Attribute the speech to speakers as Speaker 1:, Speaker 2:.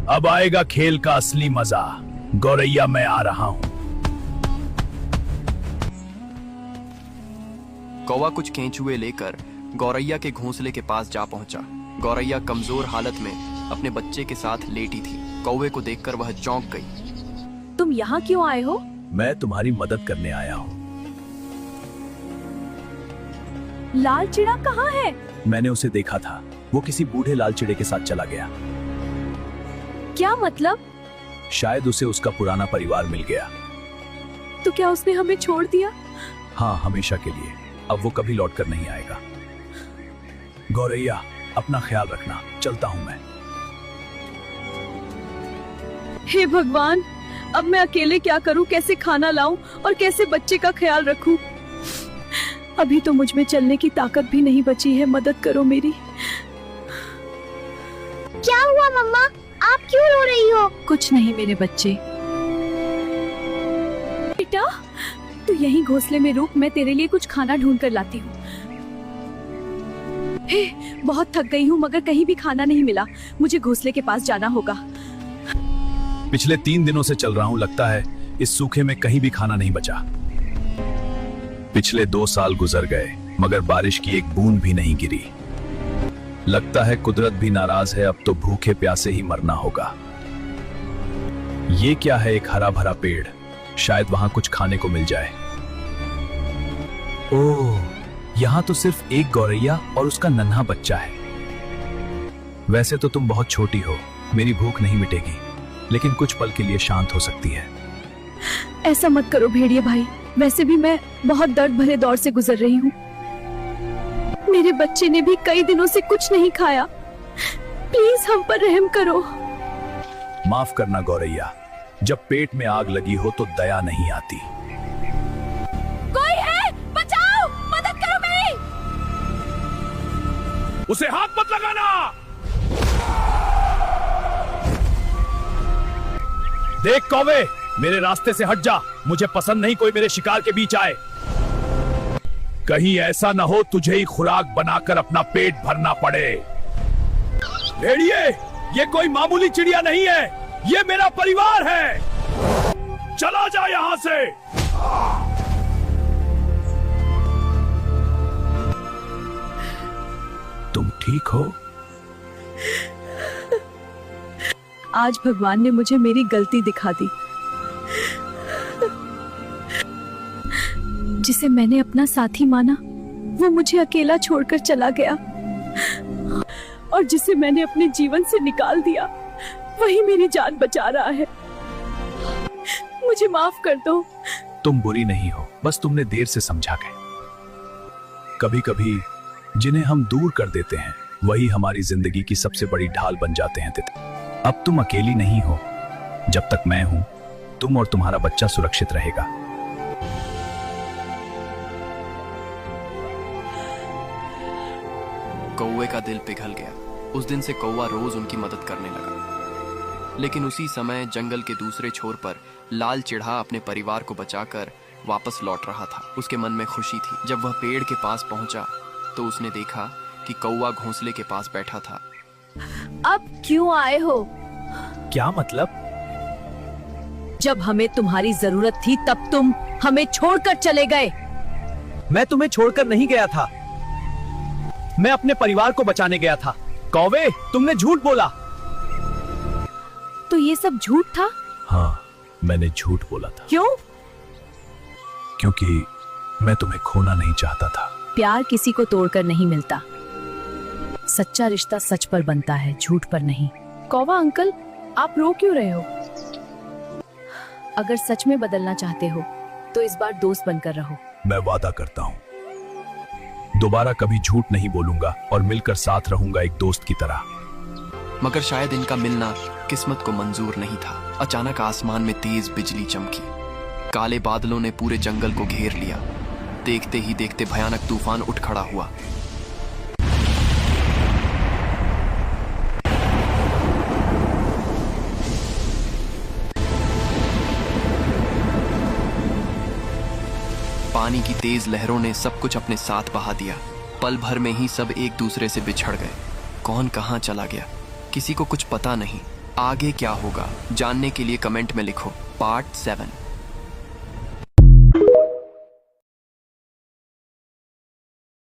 Speaker 1: अब आएगा खेल का असली मजा। गौरैया मैं आ रहा हूँ।
Speaker 2: कौवा कुछ केंचुए लेकर गौरैया के घोंसले के पास जा पहुंचा। गौरैया कमजोर हालत में अपने बच्चे के साथ लेटी थी। कौवे को देखकर वह चौंक गई।
Speaker 3: तुम यहाँ क्यों आए हो?
Speaker 1: मैं तुम्हारी मदद करने आया हूँ।
Speaker 3: लाल चिड़ा कहाँ है?
Speaker 1: मैंने उसे देखा था, वो किसी बूढ़े लाल चिड़े के साथ चला गया।
Speaker 3: क्या मतलब?
Speaker 1: शायद उसे उसका पुराना परिवार मिल गया।
Speaker 3: तो क्या उसने हमें छोड़ दिया?
Speaker 1: हाँ, हमेशा के लिए। अब वो कभी लौटकर नहीं आएगा। गौरैया, अपना ख्याल रखना, चलता हूँ मैं।
Speaker 3: हे भगवान, अब मैं अकेले क्या करूं? कैसे खाना लाऊं और कैसे बच्चे का ख्याल रखूं? अभी तो मुझ में चलने की ताकत भी नहीं बची है। मदद करो मेरी।
Speaker 4: क्या हुआ मम्मा? आप क्यों रो रही हो?
Speaker 3: कुछ नहीं मेरे बच्चे। बेटा, तू यहीं घोंसले में रुक, मैं तेरे लिए कुछ खाना ढूंढ कर लाती हूँ। हे, बहुत थक गई हूँ मगर कहीं भी खाना नहीं मिला। मुझे घोंसले के पास जाना होगा।
Speaker 1: पिछले 3 दिनों से चल रहा हूँ, लगता है इस सूखे में कहीं भी खाना नहीं बचा। पिछले 2 साल गुजर गए मगर बारिश की एक बूंद भी नहीं गिरी। लगता है कुदरत भी नाराज है। अब तो भूखे प्यासे ही मरना होगा। ये क्या है? एक हरा भरा पेड़, शायद वहां कुछ खाने को मिल जाए। ओह, यहाँ तो सिर्फ एक गौरैया और उसका नन्हा बच्चा है। वैसे तो तुम बहुत छोटी हो, मेरी भूख नहीं मिटेगी, लेकिन कुछ पल के लिए शांत हो सकती है।
Speaker 3: ऐसा मत करो भेड़िए भाई, वैसे भी मैं बहुत दर्द भरे दौर से गुजर रही हूँ। मेरे बच्चे ने भी कई दिनों से कुछ नहीं खाया। प्लीज हम पर रहम करो।
Speaker 1: माफ करना गौरैया, जब पेट में आग लगी हो तो दया नहीं आती।
Speaker 3: कोई है? बचाओ, मदद करो मेरी।
Speaker 1: उसे हाथ मत लगाना। देख कौवे, मेरे रास्ते से हट जा। मुझे पसंद नहीं कोई मेरे शिकार के बीच आए। कहीं ऐसा न हो तुझे ही खुराक बनाकर अपना पेट भरना पड़े। भेड़िए, ये कोई मामूली चिड़िया नहीं है, ये मेरा परिवार है। चला जा यहां से। तुम ठीक हो?
Speaker 3: आज भगवान ने मुझे मेरी गलती दिखा दी। जिसे मैंने अपना साथी माना, वो मुझे अकेला छोड़कर चला गया। और जिसे मैंने अपने जीवन से निकाल दिया, वही मेरी जान बचा रहा है। मुझे माफ कर दो।
Speaker 1: तुम बुरी नहीं हो, बस तुमने देर से समझा गए। कभी कभी जिन्हें हम दूर कर देते हैं, वही हमारी जिंदगी की सबसे बड़ी ढाल बन जाते हैं। अब तुम अकेली नहीं हो। जब तक मैं हूं, तुम और तुम्हारा बच्चा सुरक्षित रहेगा।
Speaker 2: कौवे का दिल पिघल गया। उस दिन से कौवा रोज उनकी मदद करने लगा। लेकिन उसी समय जंगल के दूसरे छोर पर लाल चिढ़ा अपने परिवार को बचाकर वापस लौट रहा था। उसके मन में खुशी थी। जब वह पेड़ के पास पहुंचा तो उसने देखा कि कौवा घोंसले के पास बैठा था।
Speaker 3: अब क्यों आए हो?
Speaker 1: क्या मतलब?
Speaker 3: जब हमें तुम्हारी जरूरत थी तब तुम हमें छोड़कर चले गए।
Speaker 5: मैं तुम्हें छोड़कर नहीं गया था, मैं अपने परिवार को बचाने गया था। कौवे, तुमने झूठ बोला।
Speaker 3: तो ये सब झूठ था?
Speaker 1: हाँ, मैंने झूठ बोला था।
Speaker 3: क्यों?
Speaker 1: क्योंकि मैं तुम्हें खोना नहीं चाहता था।
Speaker 3: प्यार किसी को तोड़कर नहीं मिलता। सच्चा रिश्ता सच पर बनता है, झूठ पर नहीं। कौवा अंकल, आप रो क्यों रहे हो? अगर सच में बदलना चाहते हो तो इस बार दोस्त बनकर रहो।
Speaker 1: मैं वादा करता हूँ, दोबारा कभी झूठ नहीं बोलूंगा और मिलकर साथ रहूंगा एक दोस्त की तरह।
Speaker 2: मगर शायद इनका मिलना किस्मत को मंजूर नहीं था। अचानक आसमान में तेज बिजली चमकी। काले बादलों ने पूरे जंगल को घेर लिया। देखते ही देखते भयानक तूफान उठ खड़ा हुआ। पानी की तेज लहरों ने सब कुछ अपने साथ बहा दिया। पल भर में ही सब एक दूसरे से बिछड़ गए। कौन कहां चला गया, किसी को कुछ पता नहीं। आगे क्या होगा जानने के लिए कमेंट में लिखो पार्ट 7।